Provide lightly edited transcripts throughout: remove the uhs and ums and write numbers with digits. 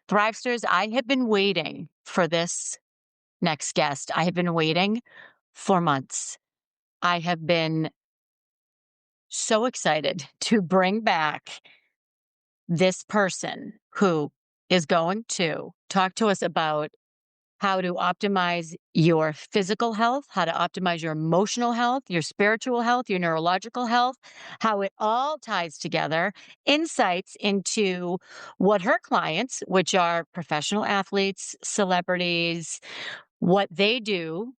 Thrivesters, I have been waiting for this next guest. I have been waiting for months. I have been so excited to bring back this person who is going to talk to us about how to optimize your physical health, how to optimize your emotional health, your spiritual health, your neurological health, how it all ties together, insights into what her clients, which are professional athletes, celebrities, what they do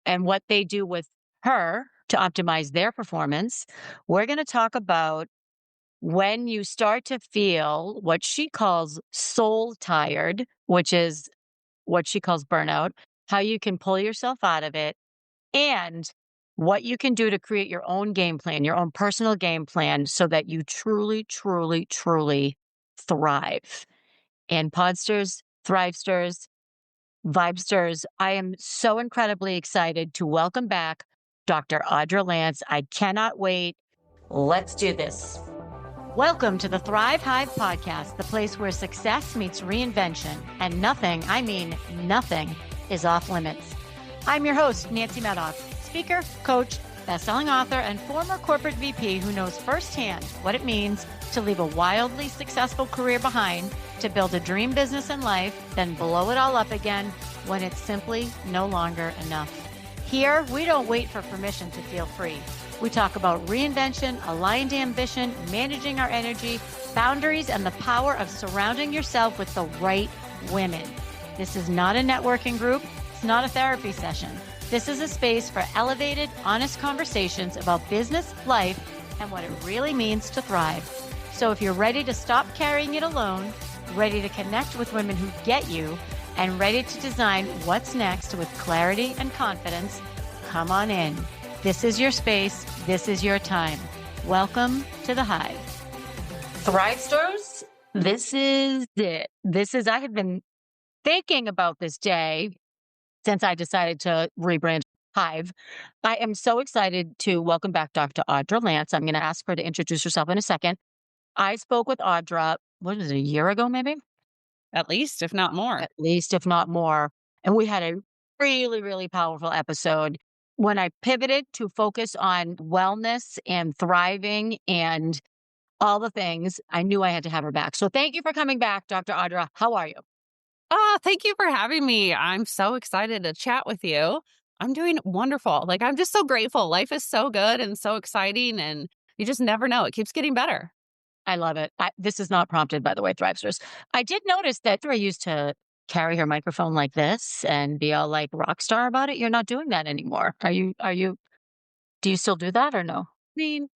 and what they do with her to optimize their performance. We're going to talk about when you start to feel what she calls soul tired, which is what she calls burnout, how you can pull yourself out of it, and what you can do to create your own game plan, your own personal game plan, so that you truly, truly, truly thrive. And Podsters, Thrivesters, Vibesters, I am so incredibly excited to welcome back Dr. Audra Lance. I cannot wait. Let's do this. Welcome to the Thrive Hive podcast, the place where success meets reinvention and nothing, I mean nothing, is off limits. I'm your host, Nancy Medoff, speaker, coach, best-selling author, and former corporate VP who knows firsthand what it means to leave a wildly successful career behind, to build a dream business and life, then blow it all up again when it's simply no longer enough. Here, we don't wait for permission to feel free. We talk about reinvention, aligned ambition, managing our energy, boundaries, and the power of surrounding yourself with the right women. This is not a networking group. It's not a therapy session. This is a space for elevated, honest conversations about business, life, and what it really means to thrive. So if you're ready to stop carrying it alone, ready to connect with women who get you, and ready to design what's next with clarity and confidence, come on in. This is your space. This is your time. Welcome to the Hive. Thrivesters, this is it. I have been thinking about this day since I decided to rebrand Hive. I am so excited to welcome back Dr. Audra Lance. I'm going to ask her to introduce herself in a second. I spoke with Audra, what was it, a year ago, maybe? At least, if not more. At least, if not more. And we had a really, really powerful episode. When I pivoted to focus on wellness and thriving and all the things, I knew I had to have her back. So thank you for coming back, Dr. Audra. How are you? Thank you for having me. I'm so excited to chat with you. I'm doing wonderful. I'm just so grateful. Life is so good and so exciting, and you just never know. It keeps getting better. I love it. This is not prompted, by the way, Thrivesters. I did notice that I used to carry her microphone like this and be all like rock star about it. You're not doing that anymore. Do you still do that or no? I mean,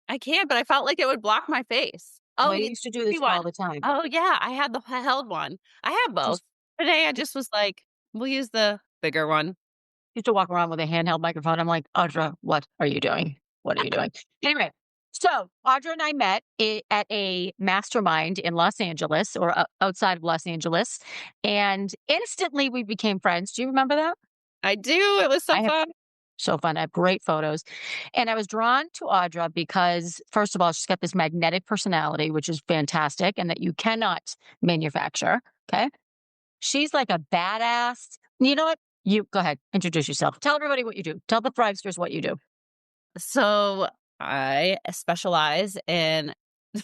I can, but I felt like it would block my face. Well, Oh, you yeah, used to do this one. all the time. Oh, yeah. I held one. I have both. Just Today, I just was like, we'll use the bigger one. used to walk around with a handheld microphone. I'm like, Audra, what are you doing? What are you doing? Anyway, so Audra and I met at a mastermind in Los Angeles or outside of Los Angeles, and instantly we became friends. Do you remember that? I do. It was so I have fun. so fun. I have great photos. And I was drawn to Audra because, first of all, she's got this magnetic personality, which is fantastic and that you cannot manufacture. Okay. She's like a badass. You know what? You go ahead, introduce yourself. Tell everybody what you do. Tell the Thrivesters what you do. So I specialize in,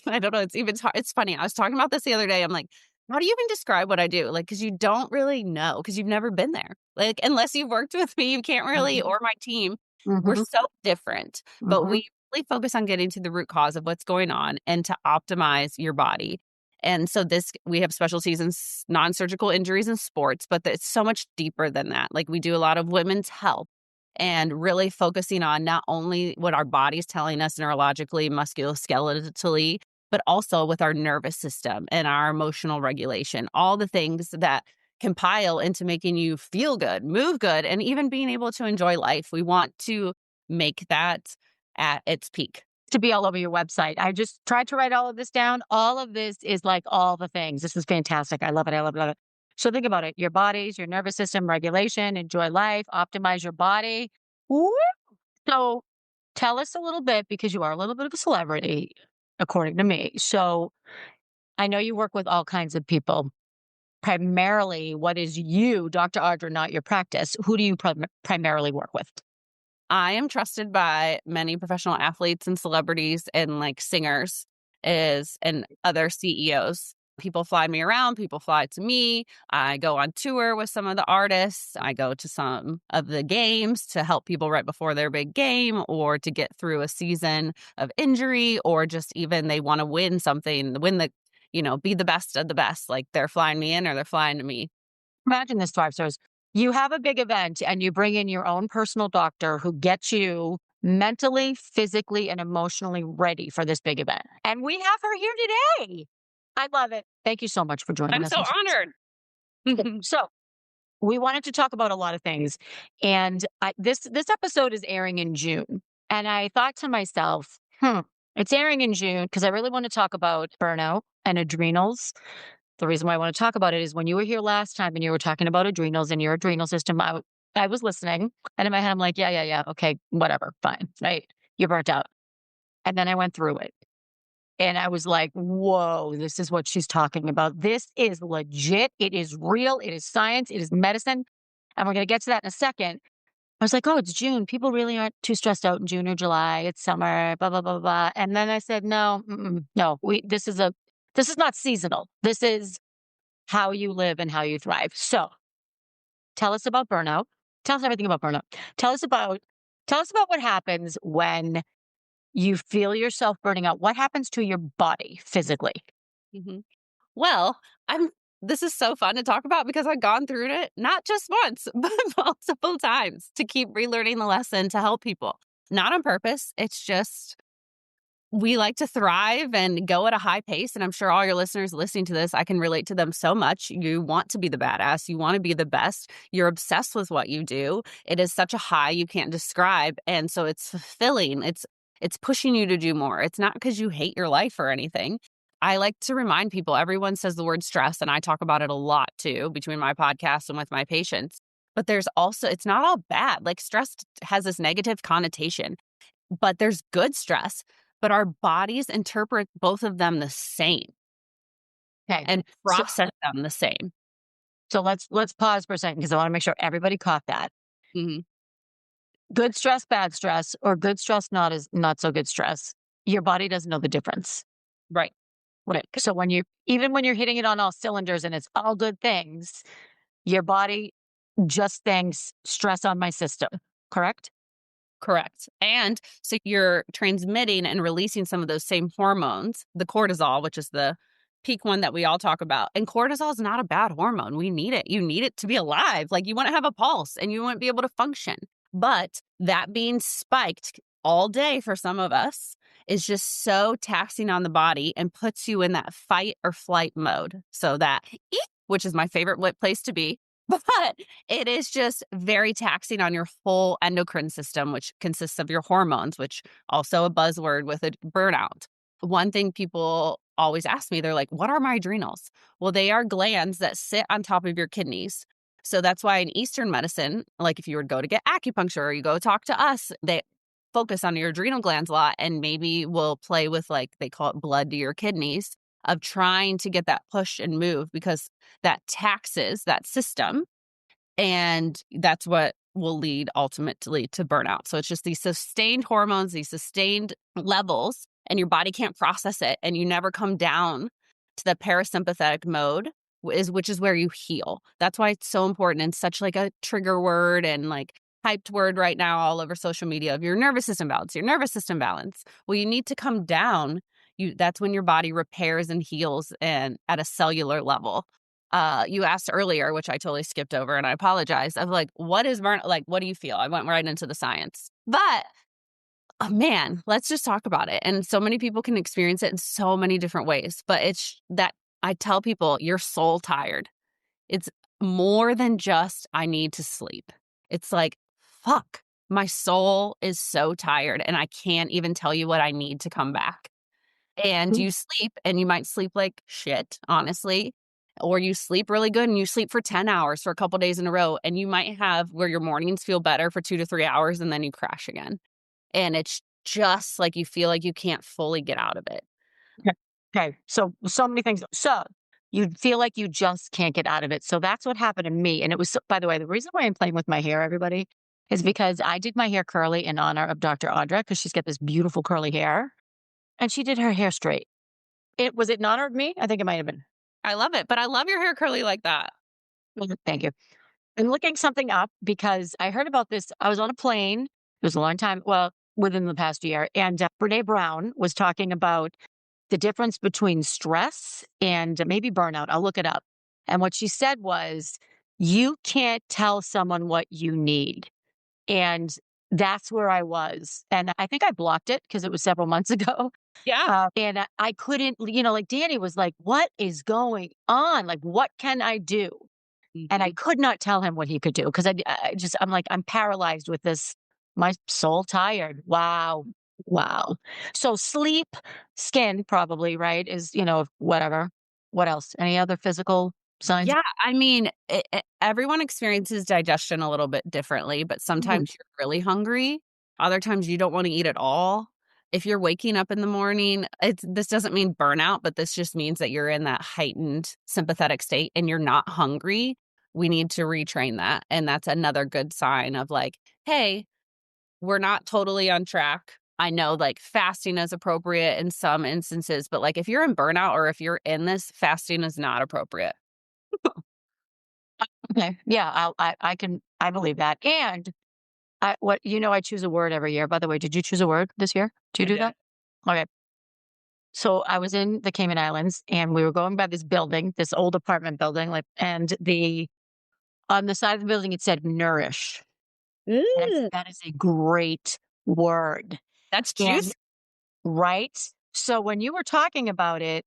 I don't know, it's funny. I was talking about this the other day. I'm like, how do you even describe what I do? Because you don't really know because you've never been there. Unless you've worked with me, you can't really, Mhm. or my team. We're Mhm. so different, but Mhm. we really focus on getting to the root cause of what's going on and to optimize your body. And so we have specialties in non-surgical injuries in sports, but it's so much deeper than that. We do a lot of women's health and really focusing on not only what our body's telling us neurologically, musculoskeletally, but also with our nervous system and our emotional regulation, all the things that compile into making you feel good, move good, and even being able to enjoy life. We want to make that at its peak. To be all over your website. I just tried to write all of this down. All of this is like all the things. This is fantastic. I love it. I love it. Love it. So think about it. Your bodies, your nervous system regulation, enjoy life, optimize your body. Woo! So tell us a little bit because you are a little bit of a celebrity, according to me. So I know you work with all kinds of people. primarily what is you, Dr. Audra, not your practice. Who do you primarily work with? I am trusted by many professional athletes and celebrities and like singers and other CEOs. People fly me around, people fly to me. I go on tour with some of the artists. I go to some of the games to help people right before their big game or to get through a season of injury or just even they want to win something, win the, be the best of the best. Like they're flying me in or they're flying to me. Imagine this, Thrivesters. You have a big event and you bring in your own personal doctor who gets you mentally, physically, and emotionally ready for this big event. And we have her here today. I love it. Thank you so much for joining I'm us. so honored. So, we wanted to talk about a lot of things, and this episode is airing in June, and I thought to myself, it's airing in June because I really want to talk about burnout and adrenals. The reason why I want to talk about it is when you were here last time and you were talking about adrenals and your adrenal system, I was listening, and in my head I'm like, yeah, okay, whatever, fine, right? You're burnt out, and then I went through it. And I was like, whoa, this is what she's talking about. This is legit. It is real. It is science. It is medicine. And we're going to get to that in a second. I was like, oh, it's June. People really aren't too stressed out in June or July. It's summer, blah, blah, blah, blah. And then I said, no, no, this is not seasonal. This is how you live and how you thrive. So tell us about burnout. Tell us everything about burnout. Tell us about what happens when you feel yourself burning out. What happens to your body physically? Mhm. Well, this is so fun to talk about because I've gone through it not just once, but multiple times to keep relearning the lesson to help people. Not on purpose. It's just we like to thrive and go at a high pace. And I'm sure all your listeners listening to this, I can relate to them so much. You want to be the badass. You want to be the best. You're obsessed with what you do. It is such a high you can't describe. And so it's fulfilling. It's pushing you to do more. It's not because you hate your life or anything. I like to remind people, everyone says the word stress, and I talk about it a lot too, between my podcast and with my patients. But there's also, it's not all bad. Like stress has this negative connotation, but there's good stress, but our bodies interpret both of them the same Okay. and process them the same. So let's pause for a second because I want to make sure everybody caught that. Mhm. Good stress, bad stress, or good stress, not so good stress. Your body doesn't know the difference. Right. Right. So even when you're hitting it on all cylinders and it's all good things, your body just thinks stress on my system. Correct? Correct. And so you're transmitting and releasing some of those same hormones, the cortisol, which is the peak one that we all talk about. And cortisol is not a bad hormone. We need it. You need it to be alive. Like you want to have a pulse and you want to be able to function. But that being spiked all day for some of us is just so taxing on the body and puts you in that fight or flight mode. So that, which is my favorite place to be, but it is just very taxing on your whole endocrine system, which consists of your hormones, which also a buzzword with a burnout. One thing people always ask me, they're like, what are my adrenals? Well, they are glands that sit on top of your kidneys. So that's why in Eastern medicine, like if you were to go to get acupuncture or you go talk to us, they focus on your adrenal glands a lot and maybe will play with like they call it blood to your kidneys of trying to get that push and move because that taxes that system. And that's what will lead ultimately to burnout. So it's just these sustained hormones, these sustained levels, and your body can't process it. And you never come down to the parasympathetic mode, which is where you heal. That's why it's so important and such like a trigger word and like hyped word right now all over social media of your nervous system balance, your nervous system balance. Well, you need to come down. That's when your body repairs and heals and at a cellular level. You asked earlier, which I totally skipped over, and I apologize. Of like, what is burnout? Like, what do you feel? I went right into the science, but man, let's just talk about it. And so many people can experience it in so many different ways. But it's that I tell people, you're soul tired. It's more than just I need to sleep. It's like, fuck, my soul is so tired, and I can't even tell you what I need to come back. And you sleep and you might sleep like shit, honestly, or you sleep really good and you sleep for 10 hours for a couple days in a row. And you might have where your mornings feel better for 2 to 3 hours and then you crash again. And it's just like you feel like you can't fully get out of it. Okay. So many things. So you feel like you just can't get out of it. So that's what happened to me. And it was, by the way, the reason why I'm playing with my hair, everybody, is because I did my hair curly in honor of Dr. Audra because she's got this beautiful curly hair, and she did her hair straight. Was it in honor of me? I think it might have been. I love it, but I love your hair curly like that. Thank you. I'm looking something up because I heard about this. I was on a plane. It was a long time, well, within the past year. And Brene Brown was talking about the difference between stress and maybe burnout. I'll look it up. And what she said was, you can't tell someone what you need. And that's where I was. And I think I blocked it because it was several months ago. Yeah. And I couldn't, like Danny was like, what is going on? Like, what can I do? And I could not tell him what he could do because I'm like, I'm paralyzed with this. My soul tired. Wow. Wow. So sleep, skin probably, right? Is, whatever. What else? Any other physical signs? Yeah, I mean, everyone experiences digestion a little bit differently, but Mhm. sometimes you're really hungry. Other times you don't want to eat at all. If you're waking up in the morning, this doesn't mean burnout, but this just means that you're in that heightened sympathetic state and you're not hungry. We need to retrain that. And that's another good sign of like, hey, we're not totally on track. I know like fasting is appropriate in some instances, but like if you're in burnout or if you're in this, fasting is not appropriate. Okay. Yeah. I believe that. And I choose a word every year. By the way, did you choose a word this year? Do you I do did. that? Okay. So I was in the Cayman Islands and we were going by this building, this old apartment building, and on the side of the building, it said nourish. And I said, Mm, that is a great word. that's And juicy. right. So when you were talking about it,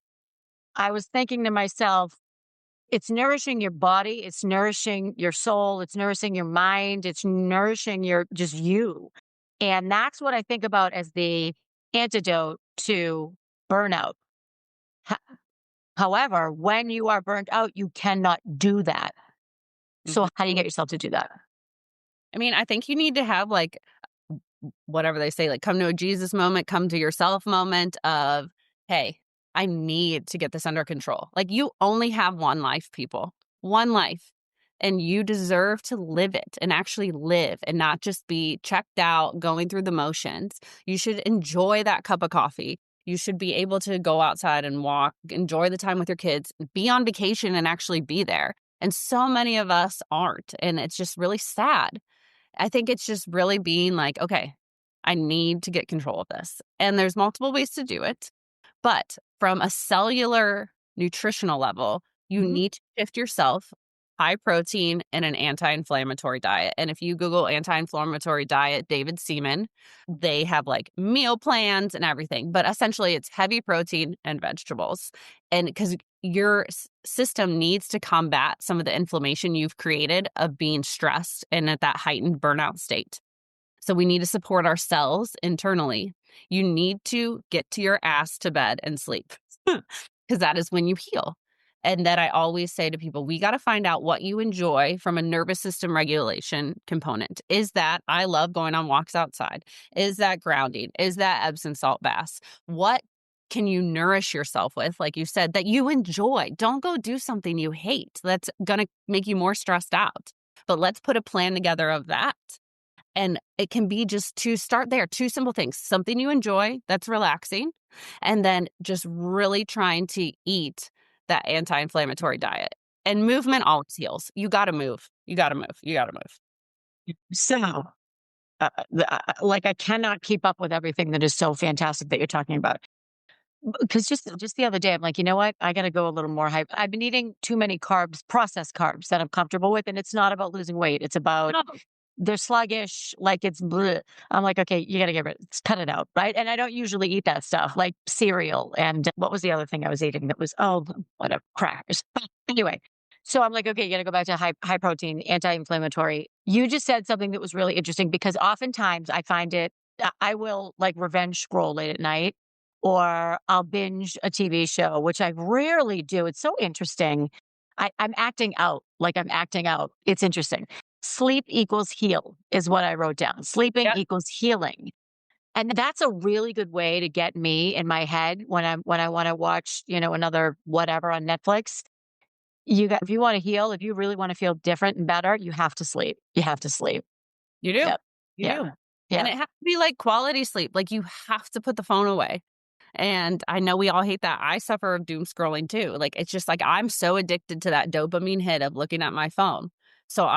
I was thinking to myself, it's nourishing your body, it's nourishing your soul, it's nourishing your mind, it's nourishing just you. And that's what I think about as the antidote to burnout. Ho- However, when you are burnt out, you cannot do that. So how do you get yourself to do that? I mean, I think you need to have like whatever they say, like come to a Jesus moment, come to yourself moment of, hey, I need to get this under control. Like you only have one life, people, one life. And you deserve to live it and actually live and not just be checked out, going through the motions. You should enjoy that cup of coffee. You should be able to go outside and walk, enjoy the time with your kids, be on vacation and actually be there. And so many of us aren't. And it's just really sad. I think it's just really being like, okay, I need to get control of this. And there's multiple ways to do it. But from a cellular nutritional level, you Mhm. need to shift yourself high protein and an anti-inflammatory diet. And if you Google anti-inflammatory diet, David Seaman, they have like meal plans and everything. But essentially, it's heavy protein and vegetables. And because your system needs to combat some of the inflammation you've created of being stressed and at that heightened burnout state. So we need to support ourselves internally. You need to get to your ass to bed and sleep because that is when you heal. And that I always say to people, we got to find out what you enjoy from a nervous system regulation component. Is that I love going on walks outside? Is that grounding? Is that Epsom salt baths? What can you nourish yourself with, like you said, that you enjoy? Don't go do something you hate that's going to make you more stressed out. But let's put a plan together of that. And it can be just to start there, two simple things, something you enjoy that's relaxing, and then just really trying to eat that anti-inflammatory diet. And movement always heals. You got to move. You got to move. You got to move. So, like, I cannot keep up with everything that is so fantastic that you're talking about. Because just the other day, I'm like, you know what? I got to go a little more high. I've been eating too many carbs, processed carbs that I'm comfortable with, and it's not about losing weight. It's about No, they're sluggish, like it's bleh. I'm like, okay, you got to cut it out, right? And I don't usually eat that stuff, like cereal. And what was the other thing I was eating that was whatever, crackers. Anyway, so I'm like, okay, you got to go back to high protein, anti-inflammatory. You just said something that was really interesting because oftentimes I find it. I will like revenge scroll late at night, or I'll binge a TV show, which I rarely do. It's so interesting. I'm acting out, like I'm acting out. It's interesting. Sleep equals heal is what I wrote down. Sleeping yeah, equals healing. And that's a really good way to get me in my head when I wanna watch, another whatever on Netflix. If you wanna heal, if you really wanna feel different and better, you have to sleep. You have to sleep. You do. Yep. You Yeah. do. And Yep. it has to be like quality sleep. Like you have to put the phone away. And I know we all hate that. I suffer of doom scrolling too. Like it's just like I'm so addicted to that dopamine hit of looking at my phone. So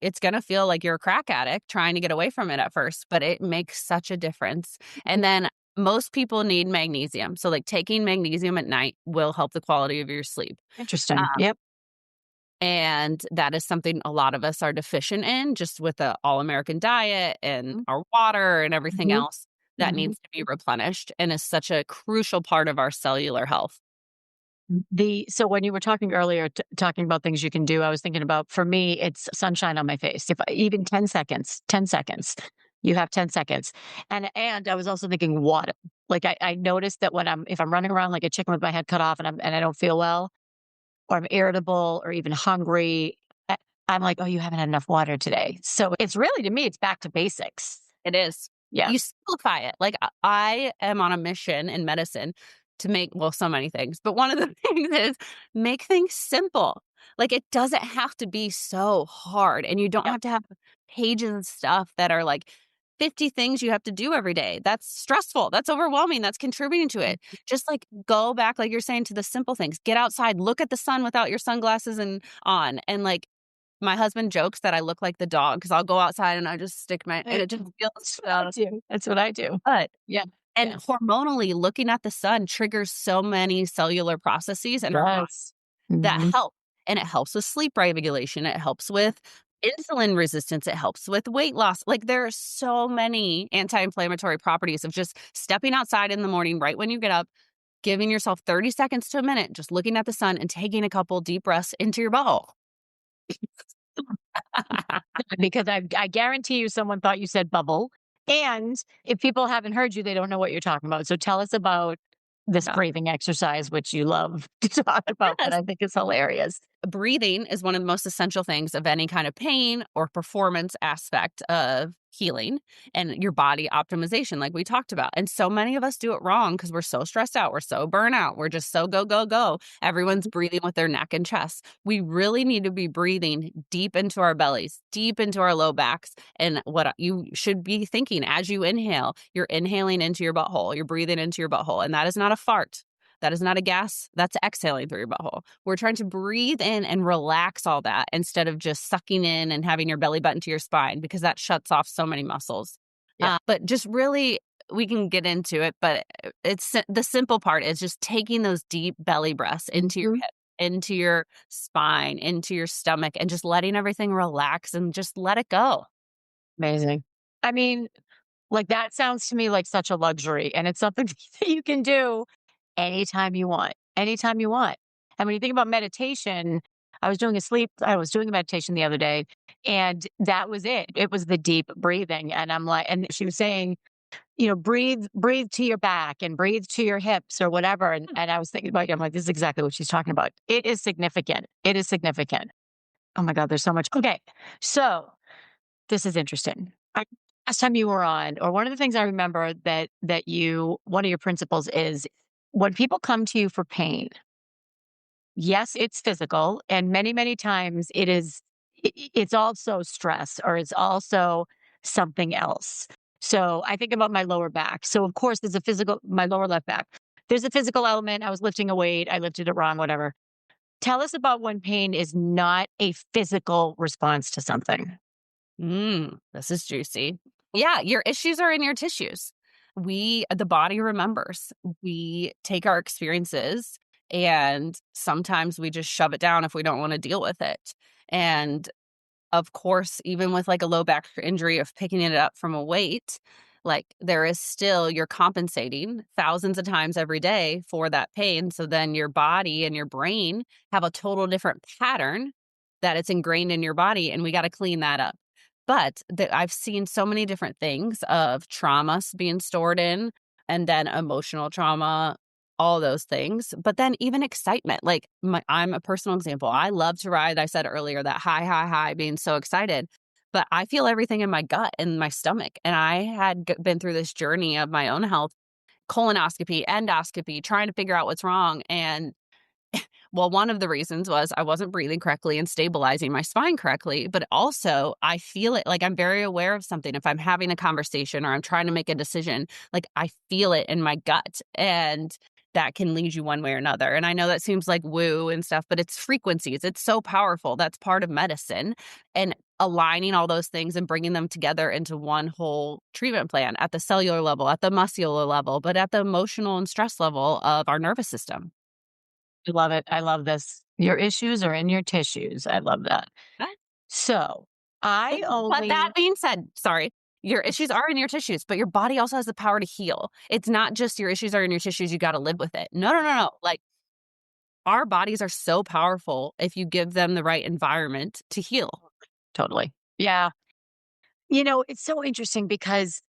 it's going to feel like you're a crack addict trying to get away from it at first, but it makes such a difference. And then most people need magnesium. So like taking magnesium at night will help the quality of your sleep. Interesting. Yep. And that is something a lot of us are deficient in just with the all-American diet and Mhm. our water and everything Mhm. else that Mhm. needs to be replenished and is such a crucial part of our cellular health. So when you were talking earlier, talking about things you can do, I was thinking about, for me, it's sunshine on my face. If even 10 seconds, 10 seconds, you have 10 seconds. And I was also thinking water. Like I noticed that if I'm running around like a chicken with my head cut off and I don't feel well, or I'm irritable or even hungry, I, I'm like, oh, you haven't had enough water today. So it's really, to me, it's back to basics. It is. Yeah. You simplify it. Like I am on a mission in medicine to make, well, so many things, but one of the things is make things simple. Like it doesn't have to be so hard and you don't Yep. have to have pages of stuff that are like 50 things you have to do every day. That's stressful. That's overwhelming. That's contributing to it. Just like go back, like you're saying, to the simple things. Get outside, look at the sun without your sunglasses and on, and like my husband jokes that I look like the dog because I'll go outside and I just stick my and it just feels That's what I so do. That's what I do. good. Yeah. And Yeah. hormonally, looking at the sun triggers so many cellular processes in our body Yes. that Hmm. help. And it helps with sleep regulation. It helps with insulin resistance. It helps with weight loss. Like there are so many anti-inflammatory properties of just stepping outside in the morning right when you get up, giving yourself 30 seconds to a minute, just looking at the sun and taking a couple deep breaths into your butthole. Because I guarantee you someone thought you said bubble. And if people haven't heard you, they don't know what you're talking about. So tell us about this Yeah. breathing exercise, which you love to talk about, but Yes. I think is hilarious. Breathing is one of the most essential things of any kind of pain or performance aspect of healing and your body optimization, like we talked about. And so many of us do it wrong because we're so stressed out. We're so burnt out. We're just so go, go, go. Everyone's breathing with their neck and chest. We really need to be breathing deep into our bellies, deep into our low backs. And what you should be thinking as you inhale, you're inhaling into your butthole, you're breathing into your butthole. And that is not a fart. That is not a gas. That's exhaling through your butthole. We're trying to breathe in and relax all that instead of just sucking in and having your belly button to your spine because that shuts off so many muscles. Yeah. But just really, we can get into it, but it's the simple part is just taking those deep belly breaths into your Mhm. hip, into your spine, into your stomach, and just letting everything relax and just let it go. Amazing. I mean, like that sounds to me like such a luxury, and it's something that you can do anytime you want, anytime you want. And when you think about meditation, I was doing a meditation the other day, and that was it. It was the deep breathing. And I'm like, and she was saying, breathe to your back and breathe to your hips or whatever. And I was thinking about you. I'm like, this is exactly what she's talking about. It is significant. It is significant. Oh my God, there's so much. Okay. So this is interesting. Last time you were on, or one of the things I remember one of your principles is when people come to you for pain, yes, it's physical, and many, many times it's also stress or it's also something else. So I think about my lower back. So of course there's my lower left back. There's a physical element. I was lifting a weight, I lifted it wrong, whatever. Tell us about when pain is not a physical response to something. This is juicy. Yeah, your issues are in your tissues. The body remembers. We take our experiences and sometimes we just shove it down if we don't want to deal with it. And of course, even with like a low back injury of picking it up from a weight, like there is still, you're compensating thousands of times every day for that pain. So then your body and your brain have a total different pattern that it's ingrained in your body. And we got to clean that up. But I've seen so many different things of traumas being stored in and then emotional trauma, all those things. But then even excitement, like I'm a personal example. I love to ride. I said earlier that high, high, high, being so excited. but I feel everything in my gut and my stomach. And I had been through this journey of my own health, colonoscopy, endoscopy, trying to figure out what's wrong. And well, one of the reasons was I wasn't breathing correctly and stabilizing my spine correctly, but also I feel it like I'm very aware of something. If I'm having a conversation or I'm trying to make a decision, like I feel it in my gut, and that can lead you one way or another. And I know that seems like woo and stuff, but it's frequencies. It's so powerful. That's part of medicine. And aligning all those things and bringing them together into one whole treatment plan at the cellular level, at the muscular level, but at the emotional and stress level of our nervous system. I love it. I love this. Your issues are in your tissues. I love that. So I But that only being said, sorry, your issues are in your tissues, but your body also has the power to heal. It's not just your issues are in your tissues, you got to live with it. No, no, no, no. Like our bodies are so powerful if you give them the right environment to heal. totally. Yeah. It's so interesting because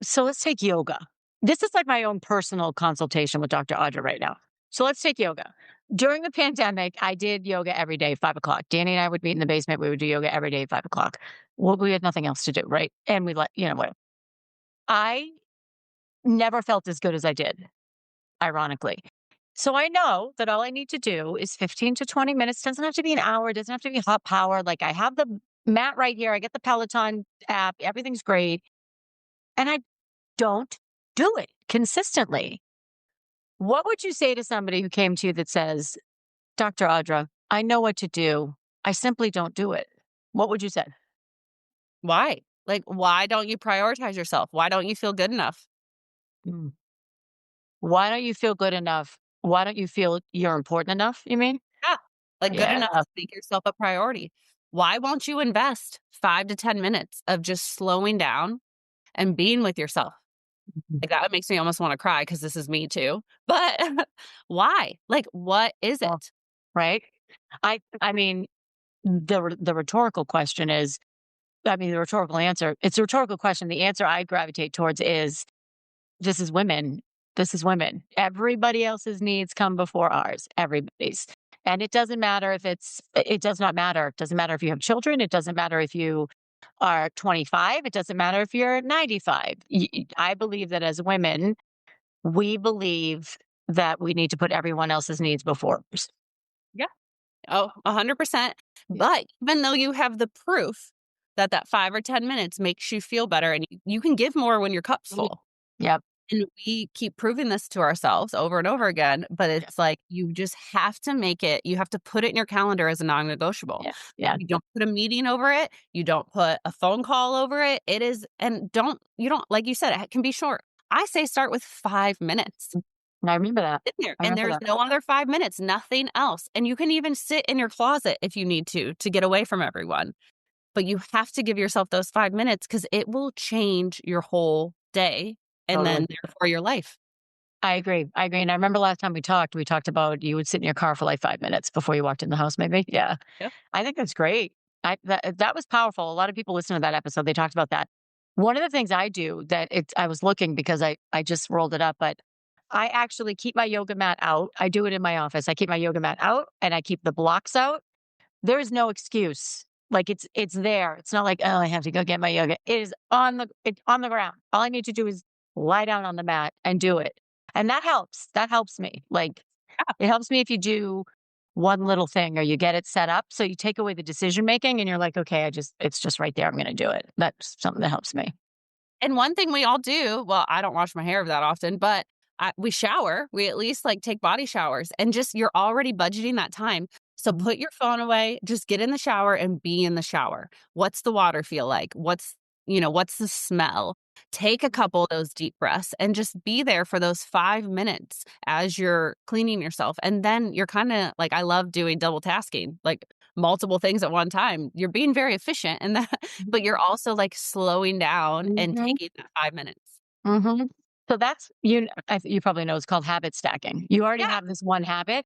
so let's take yoga. This is like my own personal consultation with Dr. Audra right now. So let's take yoga. During the pandemic, I did yoga every day, 5 o'clock. Danny and I would meet in the basement. We would do yoga every day, 5 o'clock. Well, we had nothing else to do, right? And we what? I never felt as good as I did, ironically. So I know that all I need to do is 15 to 20 minutes. Doesn't have to be an hour. Doesn't have to be hot power. Like I have the mat right here. I get the Peloton app. Everything's great. And I don't do it consistently. What would you say to somebody who came to you that says, Dr. Audra, I know what to do. I simply don't do it. What would you say? Why? Like, why don't you prioritize yourself? Why don't you feel good enough? Mm. Why don't you feel good enough? Why don't you feel you're important enough? You mean? Yeah. Like good Yeah. enough to make yourself a priority. Why won't you invest 5 to 10 minutes of just slowing down and being with yourself? Mhm. Like, that makes me almost wanna cry because this is me too. But why? Like, what is Well, it? right. I mean, the rhetorical question is, the rhetorical answer, it's a rhetorical question. The answer I gravitate towards is this is women. This is women. Everybody else's needs come before ours. Everybody's. And it does not matter. It doesn't matter if you have children. It doesn't matter if you are 25. It doesn't matter if you're 95. I believe that as women, we believe that we need to put everyone else's needs before ours. Yeah. Oh, 100%. Yeah. But even though you have the proof that that 5 or 10 minutes makes you feel better and you can give more when your cup's Mm. full. Yep. And we keep proving this to ourselves over and over again, but Yeah. it's like you just have to make it you have to put it in your calendar as a non-negotiable. Yeah. Yeah. You don't put a meeting over it, you don't put a phone call over it. It is and don't you don't like you said, it can be short. I say start with 5 minutes. And I remember that. Sit there, I and remember there's that. no other 5 minutes, nothing else, and you can even sit in your closet if you need to get away from everyone, but you have to give yourself those 5 minutes because it will change your whole day and Totally. then therefore your life. I agree. I agree. And I remember last time we talked about you would sit in your car for like 5 minutes before you walked in the house, maybe. Yeah. Yep. I think that's great. That was powerful. A lot of people listen to that episode. They talked about that. One of the things I do I was looking because I just rolled it up, but I actually keep my yoga mat out. I do it in my office. I keep my yoga mat out and I keep the blocks out. There is no excuse. Like it's there. It's not like, oh, I have to go get my yoga. It is on the ground. All I need to do is lie down on the mat and do it. And that helps. That helps me. Like it helps me if you do one little thing or you get it set up. So you take away the decision making and you're like, okay, it's just right there. I'm going to do it. That's something that helps me. And one thing we all do, well, I don't wash my hair that often, but we shower. We at least like take body showers and just you're already budgeting that time. So Mhm. put your phone away, just get in the shower and be in the shower. What's the water feel like? What's the smell? Take a couple of those deep breaths and just be there for those 5 minutes as you're cleaning yourself. And then you're kind of like, I love doing double tasking, like multiple things at one time. You're being very efficient and that, but you're also like slowing down and Mhm. taking that 5 minutes. Mhm. So that's you probably know it's called habit stacking. You already Yeah. have this one habit.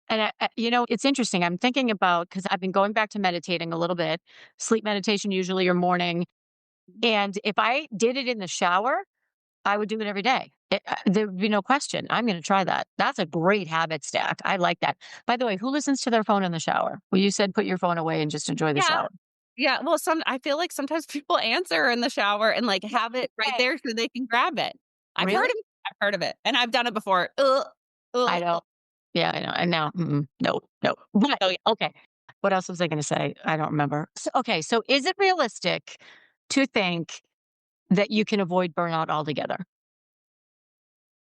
And it's interesting. I'm thinking about because I've been going back to meditating a little bit, sleep meditation usually or morning. And if I did it in the shower, I would do it every day. There would be no question. I'm going to try that. That's a great habit stack. I like that. By the way, who listens to their phone in the shower? Well, you said put your phone away and just enjoy the Yeah. shower. Yeah, well, I feel like sometimes people answer in the shower and, like, have it right Okay. there so they can grab it. Really? I've heard of it, and I've done it before. I Ugh. don't. Yeah, I know. And now, no, no. Oh, yeah, okay. What else was I going to say? I don't remember. Okay, so is it realistic to think that you can avoid burnout altogether?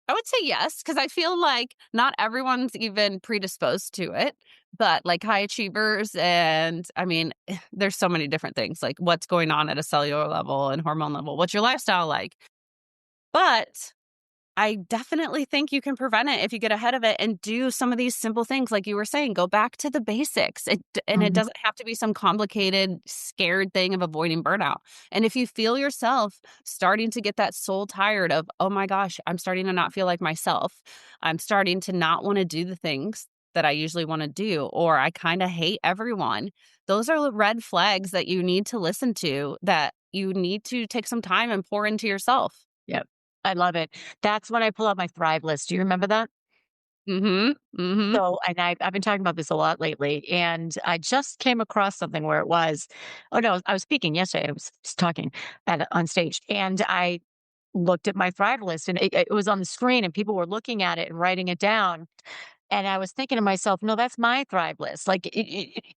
I would say yes, because I feel like not everyone's even predisposed to it, but, like, high achievers and I mean, there's so many different things, like, what's going on at a cellular level and hormone level, what's your lifestyle like? But I definitely think you can prevent it if you get ahead of it and do some of these simple things like you were saying, go back to the basics. It Mhm. doesn't have to be some complicated, scared thing of avoiding burnout. And if you feel yourself starting to get that soul tired of, "Oh my gosh, I'm starting to not feel like myself. I'm starting to not want to do the things that I usually want to do, or I kind of hate everyone." Those are the red flags that you need to listen to, that you need to take some time and pour into yourself. Yep. I love it. That's when I pull out my Thrive list. Do you remember that? Mhm. Mhm. So, and I've been talking about this a lot lately, and I just came across something where it was, oh no, I was speaking yesterday. I was talking on stage, and I looked at my Thrive list, and it was on the screen, and people were looking at it and writing it down. And I was thinking to myself, no, that's my Thrive list. Like,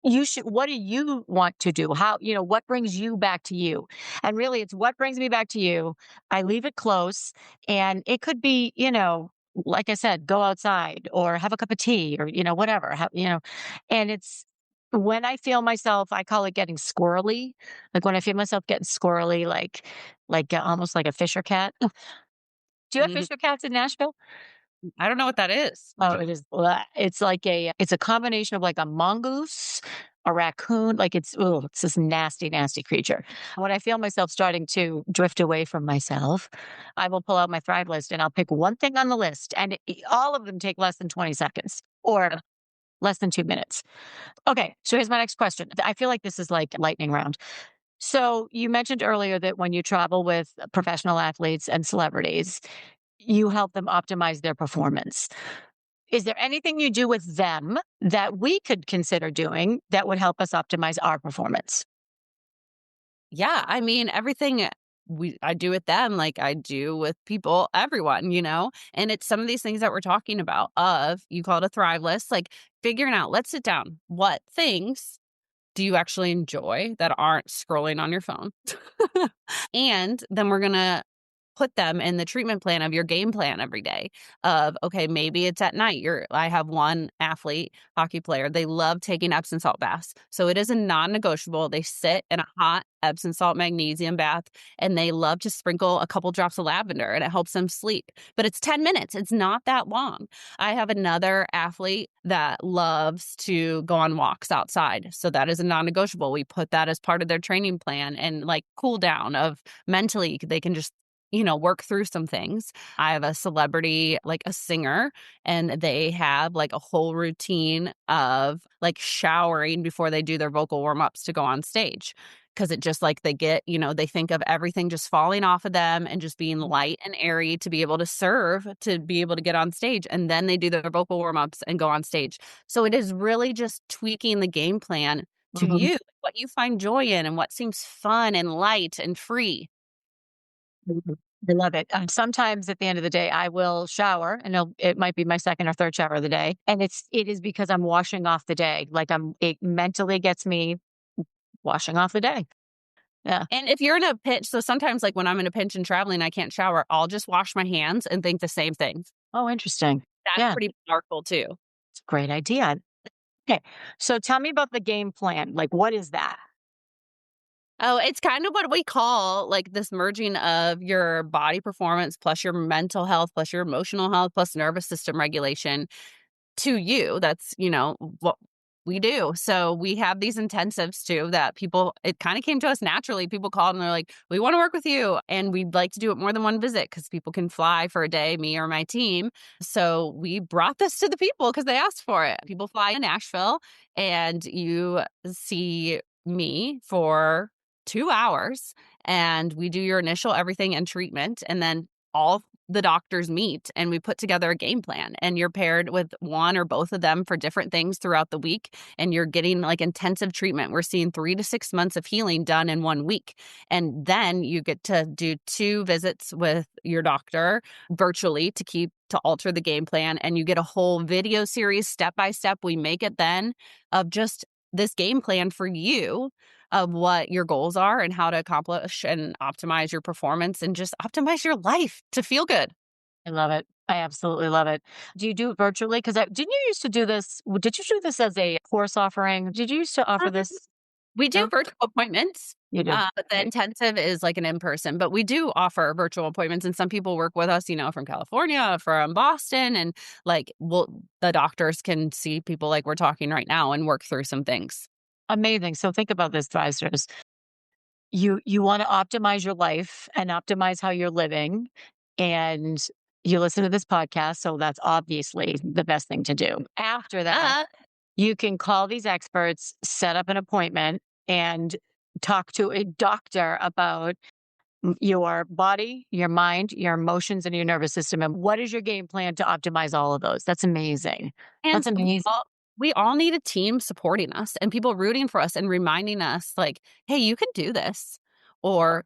you should, what do you want to do? How, what brings you back to you? And really, it's what brings me back to you. I leave it close. And it could be, like I said, go outside or have a cup of tea or, whatever, and it's, when I feel myself, I call it getting squirrely. Like when I feel myself getting squirrely, like almost like a Fisher cat. Do you have Mhm. Fisher cats in Nashville? I don't know what that is. Oh, it is bleh. It's like it's a combination of like a mongoose, a raccoon, like it's this nasty, nasty creature. When I feel myself starting to drift away from myself, I will pull out my Thrive list and I'll pick one thing on the list, and all of them take less than 20 seconds or less than 2 minutes. Okay, so here's my next question. I feel like this is like lightning round. So you mentioned earlier that when you travel with professional athletes and celebrities, you help them optimize their performance. Is there anything you do with them that we could consider doing that would help us optimize our performance? Yeah, I mean, everything I do with them, like I do with people, everyone, And it's some of these things that we're talking about of you call it a thrive list, like figuring out, let's sit down. What things do you actually enjoy that aren't scrolling on your phone? And then we're gonna put them in the treatment plan of your game plan every day of, okay, maybe it's at night. I have one athlete, hockey player, they love taking Epsom salt baths. So it is a non-negotiable. They sit in a hot Epsom salt magnesium bath and they love to sprinkle a couple drops of lavender and it helps them sleep. But it's 10 minutes. It's not that long. I have another athlete that loves to go on walks outside. So that is a non-negotiable. We put that as part of their training plan and like cool down of mentally they can just work through some things. I have a celebrity, like a singer, and they have like a whole routine of like showering before they do their vocal warm ups to go on stage. Cause it just like they get, they think of everything just falling off of them and just being light and airy to be able to serve, to be able to get on stage. And then they do their vocal warm ups and go on stage. So it is really just tweaking the game plan to Mhm. you, what you find joy in and what seems fun and light and free. Mhm. I love it. Sometimes at the end of the day, I will shower, and it might be my second or third shower of the day, and it is because I'm washing off the day. Like it mentally gets me washing off the day. Yeah. And if you're in a pinch, so sometimes, like, when I'm in a pinch and traveling, I can't shower, I'll just wash my hands and think the same thing. Oh, interesting. That's Yeah, pretty powerful too. it's a great idea. Okay, so tell me about the game plan. Like, what is that? Oh, it's kind of what we call, like, this merging of your body performance plus your mental health, plus your emotional health, plus nervous system regulation. To you, that's, what we do. So we have these intensives too that people it kind of came to us naturally. People called and they're like, "We want to work with you." And we'd like to do it more than one visit because people can fly for a day, me or my team. So we brought this to the people because they asked for it. People fly in Nashville and you see me for 2 hours and we do your initial everything and treatment. And then all the doctors meet and we put together a game plan, and you're paired with one or both of them for different things throughout the week, and you're getting like intensive treatment. We're seeing 3 to 6 months of healing done in 1 week. And then you get to do 2 visits with your doctor virtually to alter the game plan. And you get a whole video series step by step. We make it then of just this game plan for you of what your goals are and how to accomplish and optimize your performance and just optimize your life to feel good. I love it. I absolutely love it. Do you do it virtually? Because didn't you used to do this? Did you do this as a course offering? Did you used to offer Um, this? We do No, virtual appointments, you do. but the Great. intensive is like an in-person, but we do offer virtual appointments, and some people work with us, from California, from Boston, and like the doctors can see people like we're talking right now and work through some things. Amazing. So think about this, Thrivesters. You want to optimize your life and optimize how you're living, and you listen to this podcast, so that's obviously the best thing to do. After that, Uh, you can call these experts, set up an appointment, and talk to a doctor about your body, your mind, your emotions, and your nervous system. And what is your game plan to optimize all of those? That's amazing. and That's amazing. we all need a team supporting us and people rooting for us and reminding us like, "Hey, you can do this." Or,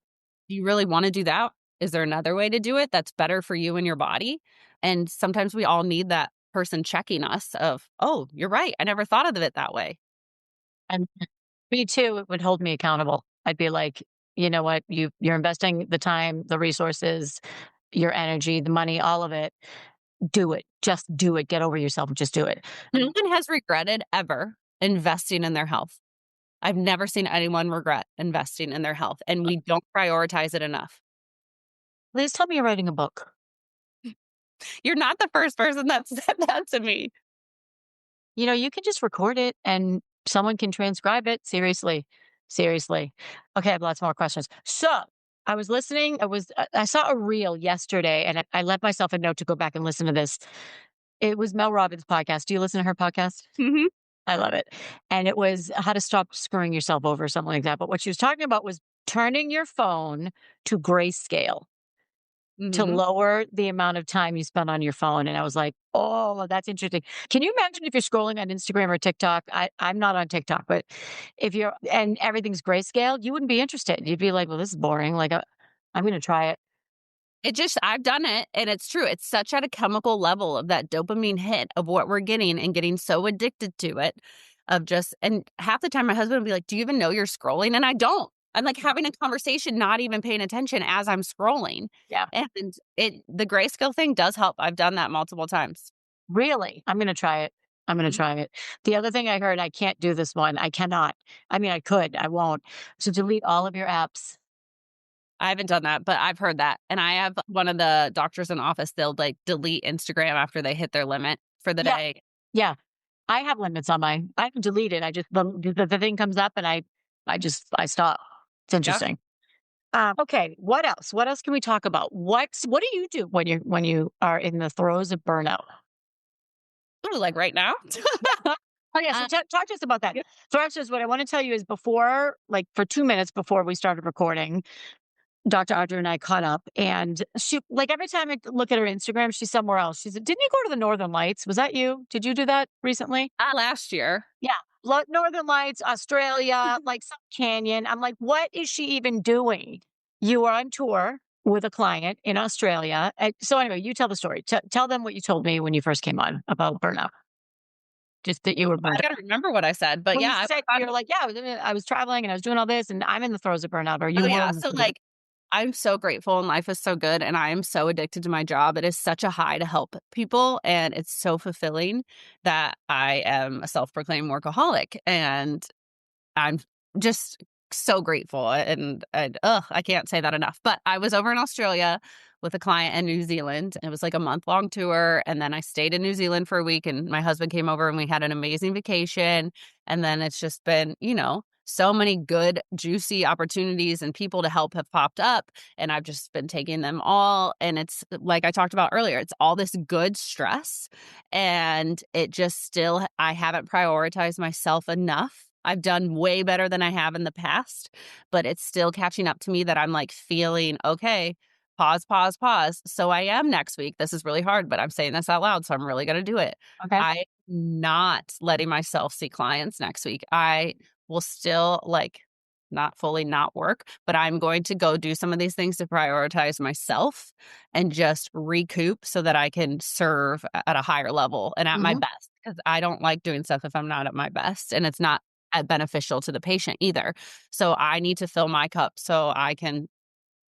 "Do you really wanna do that? Is there another way to do it that's better for you and your body?" And sometimes we all need that person checking us of, "Oh, you're right. I never thought of it that way." And me too, it would hold me accountable. I'd be like, you know what, you're investing the time, the resources, your energy, the money, all of it. Do it. Just do it. Get over yourself and just do it. No one has regretted ever investing in their health. I've never seen anyone regret investing in their health, and we don't prioritize it enough. Please tell me you're writing a book. You're not the first person that said that to me. You can just record it and someone can transcribe it. Seriously. Seriously. Okay, I have lots more questions. So I was listening. I saw a reel yesterday and I left myself a note to go back and listen to this. It was Mel Robbins' podcast. Do you listen to her podcast? Mhm, I love it. And it was how to stop screwing yourself over, something like that. But what she was talking about was turning your phone to grayscale to mhm. lower the amount of time you spend on your phone. And I was like, oh, that's interesting. Can you imagine if you're scrolling on Instagram or TikTok? I'm not on TikTok, but if you're and everything's grayscale, you wouldn't be interested. You'd be like, well, this is boring. Like, I'm going to try it. I've done it, and it's true. It's such at a chemical level of that dopamine hit of what we're getting and getting so addicted to it of just and half the time my husband will be like, "Do you even know you're scrolling?" And I don't. I'm like having a conversation, not even paying attention as I'm scrolling. Yeah. And the grayscale thing does help. I've done that multiple times. Really? I'm going to try it. I'm going to try it. The other thing I heard, I can't do this one. I cannot. I mean, I could, I won't. So delete all of your apps. I haven't done that, but I've heard that. And I have one of the doctors in office, they'll like delete Instagram after they hit their limit for the Yeah. day. Yeah. I have limits on my, I can delete it. I just, the thing comes up and I stop. It's Yeah. interesting. Okay. What else? What else can we talk about? What do you do when you are in the throes of burnout? Ooh, like right now? Oh yeah. So Uh, talk to us about that. yeah. Thrusters, what I want to tell you is before, like for 2 minutes before we started recording, Dr. Audra and I caught up and she, like every time I look at her Instagram, she's somewhere else. She's, didn't you go to the Northern Lights? Was that you? Did you do that recently? Last year. Yeah. Northern Lights, Australia, like some canyon. I'm like, what is she even doing? You are on tour with a client in Australia. So anyway, you tell the story. Tell them what you told me when you first came on about burnout. Just that you were I burnt out. gotta remember what I said, but Well, you yeah, said I you're like, yeah, I was traveling and I was doing all this and I'm in the throes of burnout. Or you oh, were yeah, in the so, throes of like, I'm so grateful and life is so good, and I am so addicted to my job. It is such a high to help people, and it's so fulfilling that I am a self-proclaimed workaholic, and I'm just so grateful, and I can't say that enough. But I was over in Australia with a client in New Zealand. It was like a month-long tour, and then I stayed in New Zealand for a week, and my husband came over, and we had an amazing vacation, and then it's just been, so many good, juicy opportunities and people to help have popped up, and I've just been taking them all, and it's like I talked about earlier, it's all this good stress, and it just still I haven't prioritized myself enough. I've done way better than I have in the past, but it's still catching up to me that I'm like feeling okay. pause, pause, pause. So I am next week. This is really hard, but I'm saying this out loud, so I'm really gonna do it. Okay. I'm not letting myself see clients next week. I will still, like, not fully not work, but I'm going to go do some of these things to prioritize myself and just recoup so that I can serve at a higher level and at my Mhm. best. Because I don't like doing stuff if I'm not at my best, and it's not beneficial to the patient either. So I need to fill my cup so I can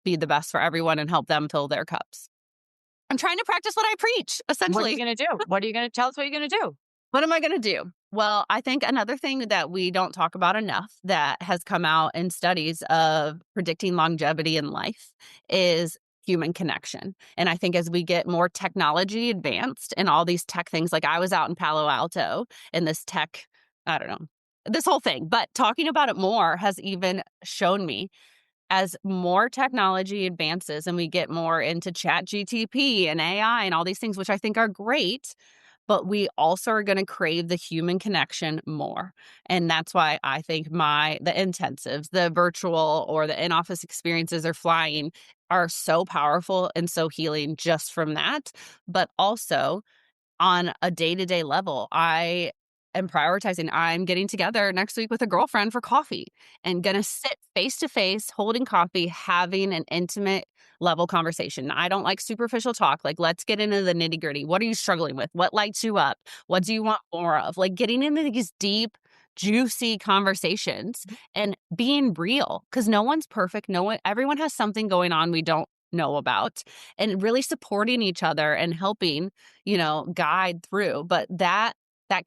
be the best for everyone and help them fill their cups. I'm trying to practice what I preach, What are you essentially. gonna do? What are you gonna tell us what you're gonna do? What am I going to do? Well, I think another thing that we don't talk about enough that has come out in studies of predicting longevity in life is human connection. And I think as we get more technology advanced and all these tech things, like I was out in Palo Alto in this tech, I don't know, this whole thing, but talking about it more has even shown me as more technology advances and we get more into chat GTP and AI and all these things, which I think are great, but we also are going to crave the human connection more. And that's why I think the intensives, the virtual or the in-office experiences or flying are so powerful and so healing just from that. But also on a day-to-day level, I am prioritizing. I'm getting together next week with a girlfriend for coffee and gonna sit face to face, holding coffee, having an intimate level conversation. I don't like superficial talk. Like, let's get into the nitty-gritty. What are you struggling with? What lights you up? What do you want more of? Like, getting into these deep, juicy conversations and being real, because no one's perfect. No one, everyone has something going on we don't know about, and really supporting each other and helping, guide through. But that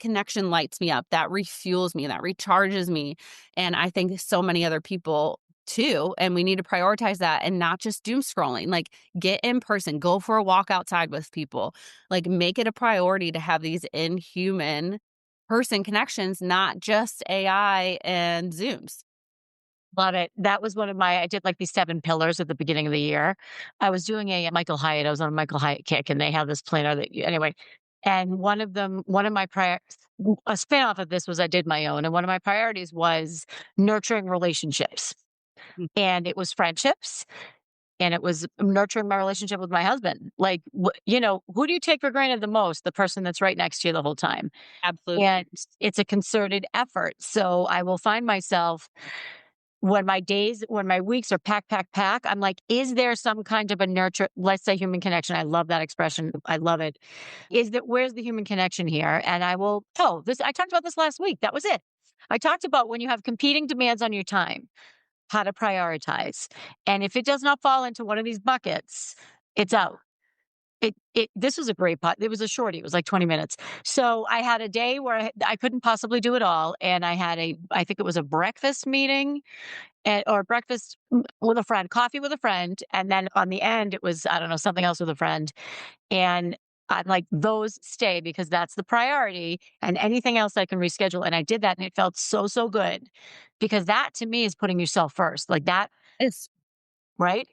connection lights me up, that refuels me, that recharges me. And I think so many other people too. And we need to prioritize that and not just doom scrolling. Like, get in person, go for a walk outside with people. Like, make it a priority to have these inhuman person connections, not just AI and Zooms. Love it. That was one of my I did, like, these 7 pillars at the beginning of the year. I was doing a Michael Hyatt. I was on a Michael Hyatt kick, and they have this planner that you anyway, and one of my a spin-off of this was I did my own, and one of my priorities was nurturing relationships, Mm, and it was friendships, and it was nurturing my relationship with my husband. Like, who do you take for granted the most? The person that's right next to you the whole time, absolutely. and it's a concerted effort. So I will find myself when my weeks are pack, pack, pack, I'm like, is there some kind of a nurture, let's say human connection. I love that expression. I love it. Where's the human connection here? And I talked about this last week. That was it. I talked about when you have competing demands on your time, how to prioritize. And if it does not fall into one of these buckets, it's out. This was a great pot. It was a shorty. It was like 20 minutes. So I had a day where I couldn't possibly do it all. And I think it was a breakfast meeting or breakfast with a friend, coffee with a friend, and then on the end, it was, I don't know, something else with a friend, and I'm like, "Those stay because that's the priority, and anything else I can reschedule," and I did that, and it felt so, so good because that to me is putting yourself first, like that, It's right?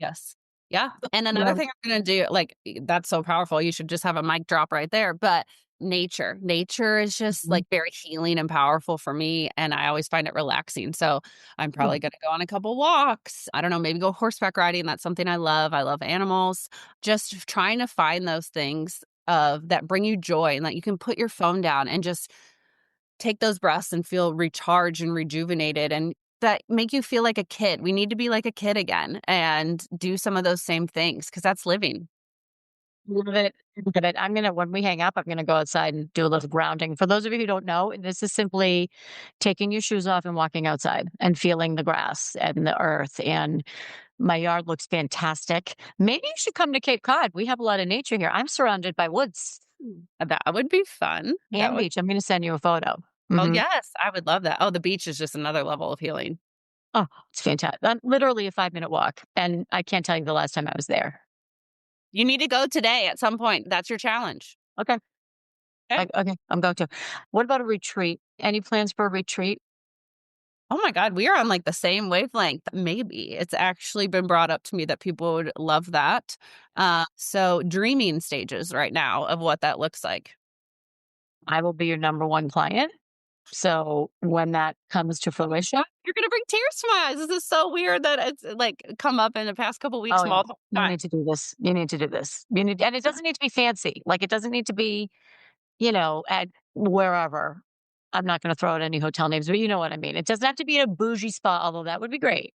Yes. Yeah, and another Yeah. thing I'm gonna do, like, that's so powerful, you should just have a mic drop right there, but nature. Nature is just, Mhm. like, very healing and powerful for me, and I always find it relaxing, so I'm Yeah. probably gonna go on a couple walks. I don't know, maybe go horseback riding, that's something I love. I love animals. Just trying to find those things that bring you joy and that you can put your phone down and just take those breaths and feel recharged and rejuvenated and that make you feel like a kid. We need to be like a kid again and do some of those same things because that's living. Love it. Love it. When we hang up, I'm gonna go outside and do a little grounding. For those of you who don't know, this is simply taking your shoes off and walking outside and feeling the grass and the earth. And my yard looks fantastic. Maybe you should come to Cape Cod. We have a lot of nature here. I'm surrounded by woods That would be fun. That and would beach. I'm gonna send you a photo. Oh, Mhm. yes, I would love that. Oh, the beach is just another level of healing. Oh, it's fantastic. Literally a 5-minute walk, and I can't tell you the last time I was there. You need to go today at some point. That's your challenge. Okay. Okay. Okay, I'm going to. What about a retreat? Any plans for a retreat? Oh my God, we are on like the same wavelength. Maybe it's actually been brought up to me that people would love that. So dreaming stages right now of what that looks like. I will be your number one client. So when that comes to fruition, You're gonna bring tears to my eyes. This is so weird that it's, like, come up in the past couple weeks oh yeah, multiple you times. need to do this. You need to do this. You need, and it doesn't need to be fancy. Like it doesn't need to be, at wherever. I'm not going to throw out any hotel names, but you know what I mean. It doesn't have to be in a bougie spa, although that would be great.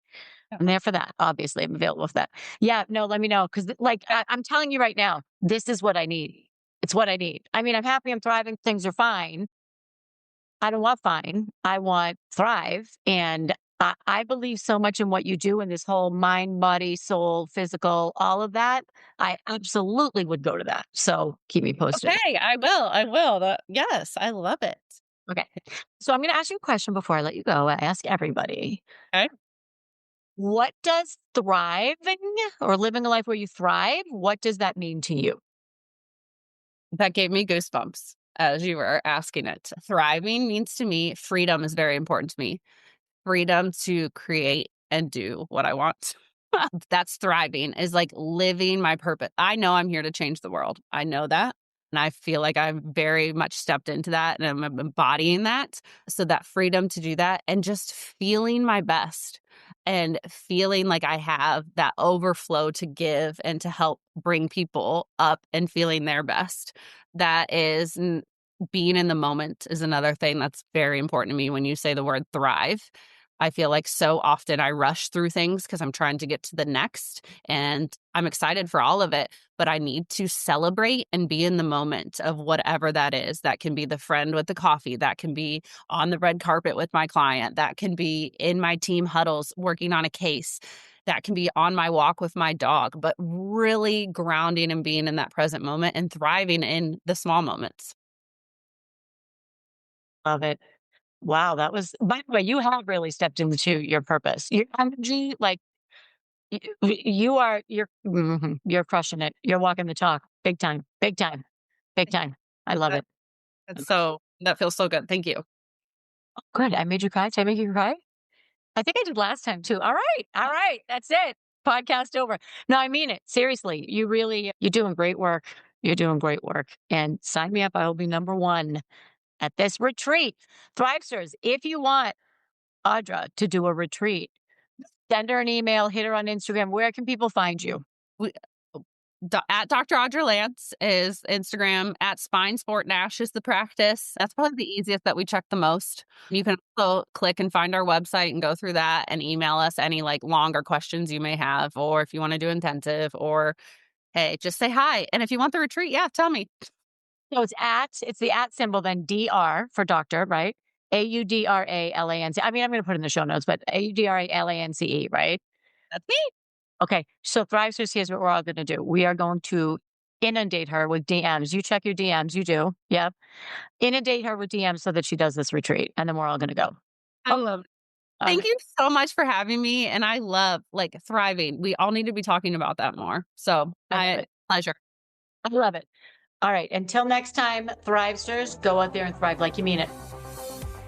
Yeah. I'm there for that. Obviously, I'm available for that. Yeah, no, let me know because, like, I'm telling you right now, this is what I need. It's what I need. I mean, I'm happy, I'm thriving, things are fine. I don't want fine. I want thrive, and I believe so much in what you do in this whole mind, body, soul, physical, all of that. I absolutely would go to that. So keep me posted. Okay, I will. Yes, I love it. Okay. So I'm going to ask you a question before I let you go. I ask everybody, Okay. what does thriving or living a life where you thrive, what does that mean to you? That gave me goosebumps as you were asking it. Thriving means to me freedom is very important to me. Freedom to create and do what I want. That's thriving, is like living my purpose. I know I'm here to change the world. I know that. And I feel like I've very much stepped into that and I'm embodying that. So that freedom to do that and just feeling my best and feeling like I have that overflow to give and to help bring people up and feeling their best. That is being in the moment is another thing that's very important to me when you say the word thrive. I feel like so often I rush through things because I'm trying to get to the next and I'm excited for all of it, but I need to celebrate and be in the moment of whatever that is. That can be the friend with the coffee, that can be on the red carpet with my client, that can be in my team huddles working on a case, that can be on my walk with my dog, but really grounding and being in that present moment and thriving in the small moments. Love it. Wow, that was, by the way, you have really stepped into your purpose. Your energy, like you're crushing it. You're walking the talk. Big time. Big time. Big time. I love That, it. that feels so good. Thank you. Good. I made you cry. Did I make you cry? I think I did last time too. All right. All right. That's it. Podcast over. No, I mean it. Seriously. You're doing great work. You're doing great work. And sign me up. I will be number one at this retreat. Thrivesters, if you want Audra to do a retreat, send her an email, hit her on Instagram. Where can people find you? We, at Dr. Audra Lance is Instagram. At Spine Sport Nash is the practice. That's probably the easiest that we check the most. You can also click and find our website and go through that and email us any like longer questions you may have, or if you want to do intensive, or hey, just say hi. And if you want the retreat, yeah, tell me. So it's the at symbol, then DR for doctor, right? AUDRALANCE. I mean, I'm going to put it in the show notes, but AUDRALANCE, right? That's me. Okay. So Thrivesters, here's what we're all going to do. We are going to inundate her with DMs. You check your DMs. You do. Yep. Inundate her with DMs so that she does this retreat. And then we're all going to go. I love it. All Thank right. you so much for having me. And I love like thriving. We all need to be talking about that more. So I love it. pleasure. I love it. All right. Until next time, Thrivesters, go out there and thrive like you mean it.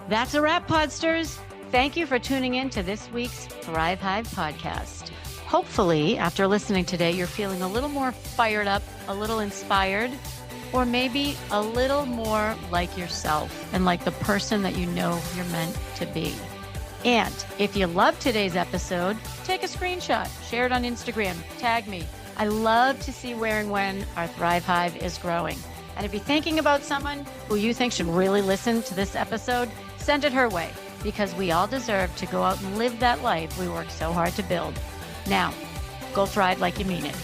That's a wrap, Podsters. Thank you for tuning in to this week's Thrive Hive podcast. Hopefully, after listening today, you're feeling a little more fired up, a little inspired, or maybe a little more like yourself and like the person that you know you're meant to be. And if you love today's episode, take a screenshot, share it on Instagram, tag me. I love to see where and when our Thrive Hive is growing. And if you're thinking about someone who you think should really listen to this episode, send it her way, because we all deserve to go out and live that life we work so hard to build. Now, go thrive like you mean it.